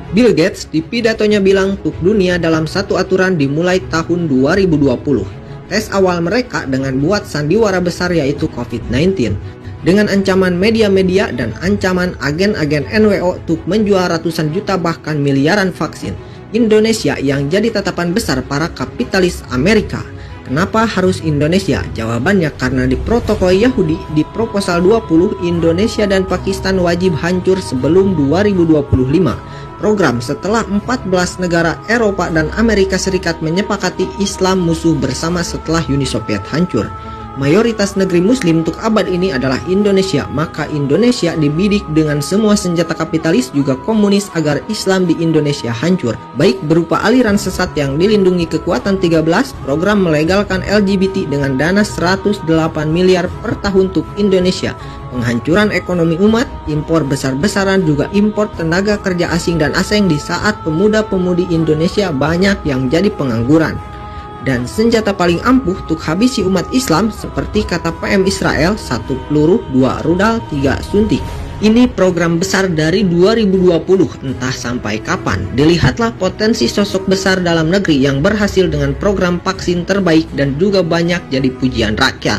Bill Gates di pidatonya bilang tuk dunia dalam satu aturan dimulai tahun 2020. Tes awal mereka dengan buat sandiwara besar yaitu COVID-19. Dengan ancaman media-media dan ancaman agen-agen NWO untuk menjual ratusan juta bahkan miliaran vaksin. Indonesia yang jadi tatapan besar para kapitalis Amerika. Kenapa harus Indonesia? Jawabannya karena di protokol Yahudi di proposal 20 Indonesia dan Pakistan wajib hancur sebelum 2025. Program setelah 14 negara Eropa dan Amerika Serikat menyepakati Islam musuh bersama setelah Uni Soviet hancur. Mayoritas negeri muslim untuk abad ini adalah Indonesia, maka Indonesia dibidik dengan semua senjata kapitalis juga komunis agar Islam di Indonesia hancur. Baik berupa aliran sesat yang dilindungi kekuatan 13, program melegalkan LGBT dengan dana 108 miliar per tahun untuk Indonesia, penghancuran ekonomi umat, impor besar-besaran juga impor tenaga kerja asing dan asing di saat pemuda-pemudi Indonesia banyak yang jadi pengangguran. Dan senjata paling ampuh untuk habisi umat Islam seperti kata PM Israel, 1 peluru, 2 rudal, 3 suntik. Ini program besar dari 2020, entah sampai kapan. Dilihatlah potensi sosok besar dalam negeri yang berhasil dengan program vaksin terbaik dan juga banyak jadi pujian rakyat.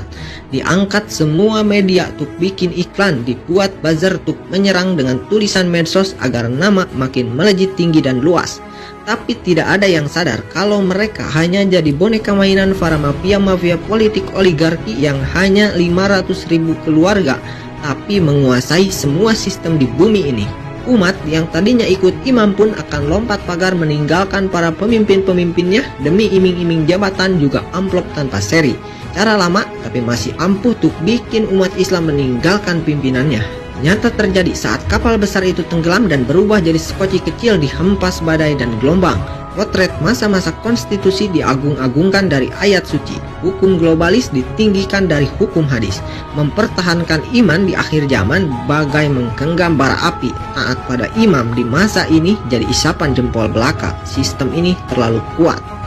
Diangkat semua media untuk bikin iklan, dibuat buzzer untuk menyerang dengan tulisan medsos agar nama makin melejit tinggi dan luas. Tapi tidak ada yang sadar kalau mereka hanya jadi boneka mainan para mafia-mafia politik oligarki yang hanya 500.000 keluarga, tapi menguasai semua sistem di bumi ini. Umat yang tadinya ikut imam pun akan lompat pagar meninggalkan para pemimpin-pemimpinnya demi iming-iming jabatan juga amplop tanpa seri. Cara lama tapi masih ampuh untuk bikin umat Islam meninggalkan pimpinannya. Nyata terjadi saat kapal besar itu tenggelam dan berubah jadi sekoci kecil dihempas badai dan gelombang. Potret masa-masa konstitusi diagung-agungkan dari ayat suci. Hukum globalis ditinggikan dari hukum hadis. Mempertahankan iman di akhir zaman bagai menggenggam bara api. Taat pada imam di masa ini jadi isapan jempol belaka. Sistem ini terlalu kuat.